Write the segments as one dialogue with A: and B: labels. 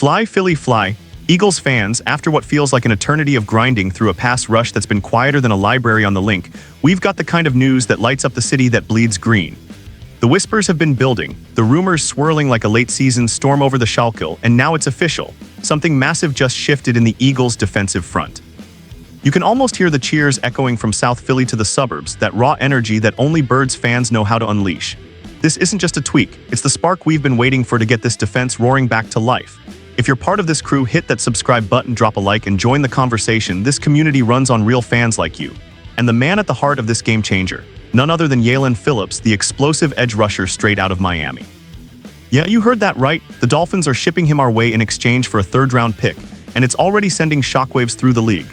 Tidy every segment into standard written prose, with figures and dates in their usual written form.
A: Fly, Philly, fly. Eagles fans, after what feels like an eternity of grinding through a pass rush that's been quieter than a library on the link, we've got the kind of news that lights up the city that bleeds green. The whispers have been building, the rumors swirling like a late-season storm over the Schuylkill, and now it's official. Something massive just shifted in the Eagles' defensive front. You can almost hear the cheers echoing from South Philly to the suburbs, that raw energy that only Birds fans know how to unleash. This isn't just a tweak, it's the spark we've been waiting for to get this defense roaring back to life. If you're part of this crew, hit that subscribe button, drop a like, and join the conversation. This community runs on real fans like you. And the man at the heart of this game changer, none other than Jaelan Phillips, the explosive edge rusher straight out of Miami. Yeah, you heard that right. The Dolphins are shipping him our way in exchange for a third-round pick, and it's already sending shockwaves through the league.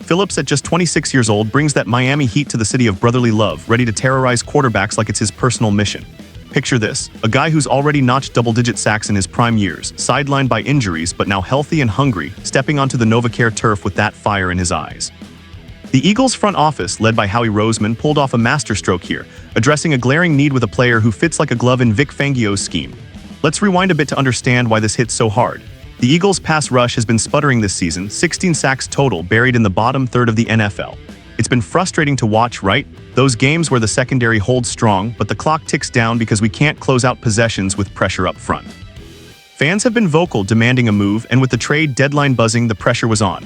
A: Phillips, at just 26 years old, brings that Miami heat to the city of brotherly love, ready to terrorize quarterbacks like it's his personal mission. Picture this, a guy who's already notched double-digit sacks in his prime years, sidelined by injuries but now healthy and hungry, stepping onto the NovaCare turf with that fire in his eyes. The Eagles' front office, led by Howie Roseman, pulled off a masterstroke here, addressing a glaring need with a player who fits like a glove in Vic Fangio's scheme. Let's rewind a bit to understand why this hit so hard. The Eagles' pass rush has been sputtering this season, 16 sacks total, buried in the bottom third of the NFL. It's been frustrating to watch, right? Those games where the secondary holds strong, but the clock ticks down because we can't close out possessions with pressure up front. Fans have been vocal, demanding a move, and with the trade deadline buzzing, the pressure was on.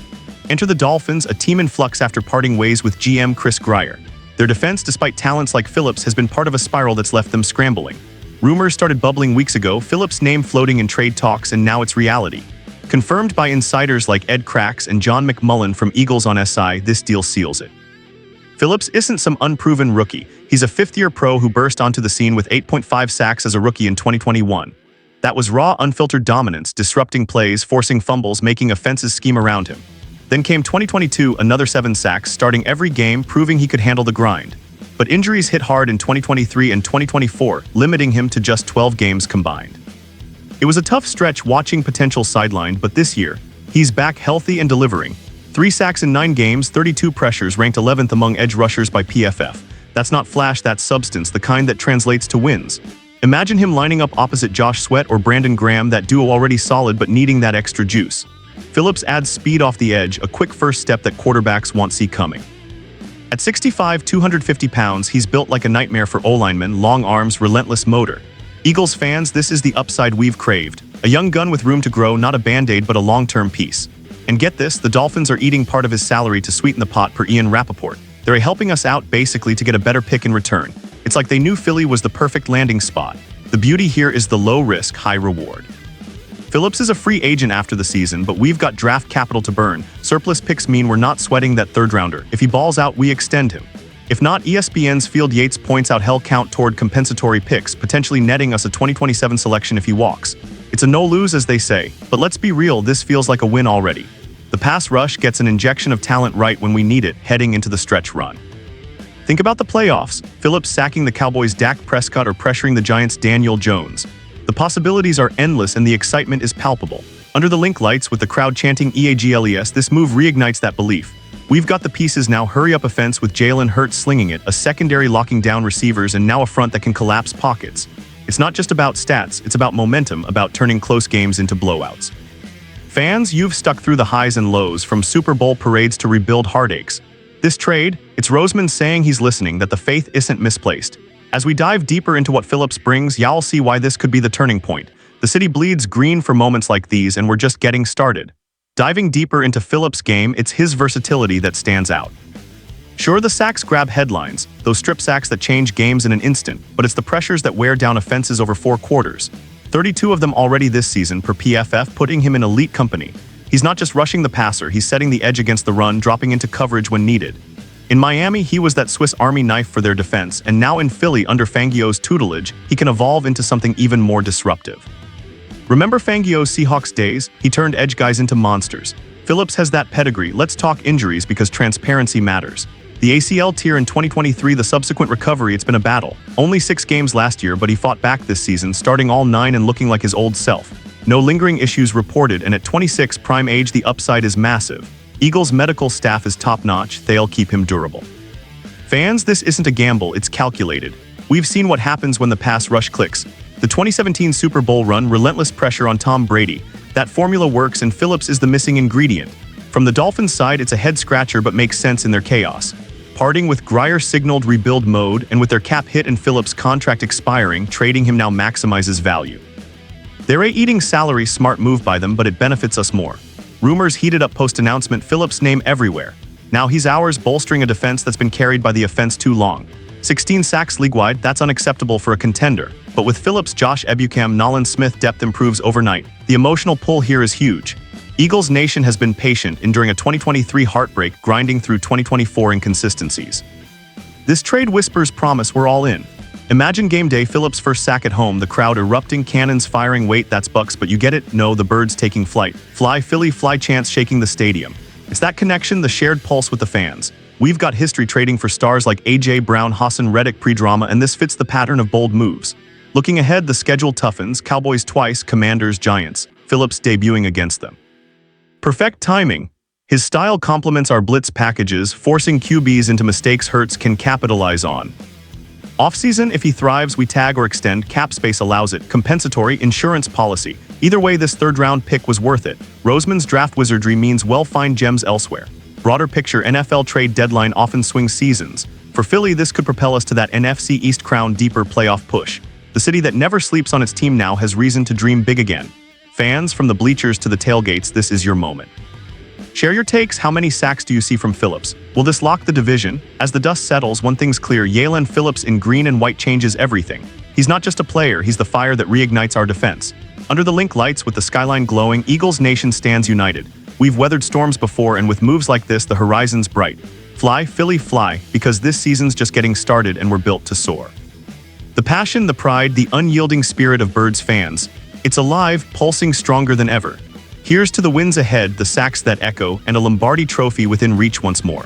A: Enter the Dolphins, a team in flux after parting ways with GM Chris Grier. Their defense, despite talents like Phillips, has been part of a spiral that's left them scrambling. Rumors started bubbling weeks ago, Phillips' name floating in trade talks, and now it's reality. Confirmed by insiders like Ed Cracks and John McMullen from Eagles on SI, this deal seals it. Phillips isn't some unproven rookie. He's a fifth-year pro who burst onto the scene with 8.5 sacks as a rookie in 2021. That was raw, unfiltered dominance, disrupting plays, forcing fumbles, making offenses scheme around him. Then came 2022, another 7 sacks, starting every game, proving he could handle the grind. But injuries hit hard in 2023 and 2024, limiting him to just 12 games combined. It was a tough stretch watching potential sidelined, but this year, he's back healthy and delivering. 3 sacks in 9 games, 32 pressures, ranked 11th among edge rushers by PFF. That's not flash, that's substance, the kind that translates to wins. Imagine him lining up opposite Josh Sweat or Brandon Graham, that duo already solid but needing that extra juice. Phillips adds speed off the edge, a quick first step that quarterbacks won't see coming. At 6'5", 250 pounds, he's built like a nightmare for O-linemen, long arms, relentless motor. Eagles fans, this is the upside we've craved. A young gun with room to grow, not a band-aid but a long-term piece. And get this, the Dolphins are eating part of his salary to sweeten the pot, per Ian Rappaport. They're helping us out basically to get a better pick in return. It's like they knew Philly was the perfect landing spot. The beauty here is the low risk, high reward. Phillips is a free agent after the season, but we've got draft capital to burn. Surplus picks mean we're not sweating that third rounder. If he balls out, we extend him. If not, ESPN's Field Yates points out hell count toward compensatory picks, potentially netting us a 2027 selection if he walks. It's a no-lose, as they say, but let's be real, this feels like a win already. The pass rush gets an injection of talent right when we need it, heading into the stretch run. Think about the playoffs, Phillips sacking the Cowboys' Dak Prescott or pressuring the Giants' Daniel Jones. The possibilities are endless and the excitement is palpable. Under the link lights with the crowd chanting EAGLES, this move reignites that belief. We've got the pieces now, hurry up offense with Jalen Hurts slinging it, a secondary locking down receivers, and now a front that can collapse pockets. It's not just about stats, it's about momentum, about turning close games into blowouts. Fans, you've stuck through the highs and lows, from Super Bowl parades to rebuild heartaches. This trade, it's Roseman saying he's listening, that the faith isn't misplaced. As we dive deeper into what Phillips brings, y'all see why this could be the turning point. The city bleeds green for moments like these, and we're just getting started. Diving deeper into Phillips' game, it's his versatility that stands out. Sure, the sacks grab headlines, those strip sacks that change games in an instant, but it's the pressures that wear down offenses over 4 quarters. 32 of them already this season per PFF, putting him in elite company. He's not just rushing the passer, he's setting the edge against the run, dropping into coverage when needed. In Miami, he was that Swiss Army knife for their defense, and now in Philly, under Fangio's tutelage, he can evolve into something even more disruptive. Remember Fangio's Seahawks days? He turned edge guys into monsters. Phillips has that pedigree. Let's talk injuries because transparency matters. The ACL tear in 2023, the subsequent recovery, it's been a battle. Only 6 games last year, but he fought back this season, starting all 9 and looking like his old self. No lingering issues reported, and at 26 prime age, the upside is massive. Eagles' medical staff is top-notch, they'll keep him durable. Fans, this isn't a gamble, it's calculated. We've seen what happens when the pass rush clicks. The 2017 Super Bowl run, relentless pressure on Tom Brady. That formula works and Phillips is the missing ingredient. From the Dolphins' side, it's a head-scratcher but makes sense in their chaos. Parting with Grier signaled rebuild mode, and with their cap hit and Phillips' contract expiring, trading him now maximizes value. They're a eating salary smart move by them, but it benefits us more. Rumors heated up post-announcement, Phillips' name everywhere. Now he's ours, bolstering a defense that's been carried by the offense too long. 16 sacks league-wide, that's unacceptable for a contender. But with Phillips, Josh Ebukam, Nolan Smith, depth improves overnight. The emotional pull here is huge. Eagles Nation has been patient, enduring a 2023 heartbreak, grinding through 2024 inconsistencies. This trade whispers promise. We're all in. Imagine game day, Phillips' first sack at home, the crowd erupting, cannons firing. Wait, that's Bucks, but you get it? No, the birds taking flight. Fly, Philly, fly chants shaking the stadium. It's that connection, the shared pulse with the fans. We've got history trading for stars like A.J. Brown, Hassan Reddick pre-drama, and this fits the pattern of bold moves. Looking ahead, the schedule toughens. Cowboys twice, Commanders, Giants. Phillips debuting against them. Perfect timing. His style complements our blitz packages, forcing QBs into mistakes Hurts can capitalize on. Offseason, if he thrives, we tag or extend. Cap space allows it. Compensatory insurance policy. Either way, this third-round pick was worth it. Roseman's draft wizardry means we'll find gems elsewhere. Broader picture, NFL trade deadline often swings seasons. For Philly, this could propel us to that NFC East crown deeper playoff push. The city that never sleeps on its team now has reason to dream big again. Fans, from the bleachers to the tailgates, this is your moment. Share your takes. How many sacks do you see from Phillips? Will this lock the division? As the dust settles, one thing's clear: Jalen Phillips in green and white changes everything. He's not just a player, he's the fire that reignites our defense. Under the link lights, with the skyline glowing, Eagles Nation stands united. We've weathered storms before, and with moves like this, the horizon's bright. Fly, Philly, fly, because this season's just getting started and we're built to soar. The passion, the pride, the unyielding spirit of Birds fans. It's alive, pulsing stronger than ever. Here's to the wins ahead, the sacks that echo, and a Lombardi trophy within reach once more.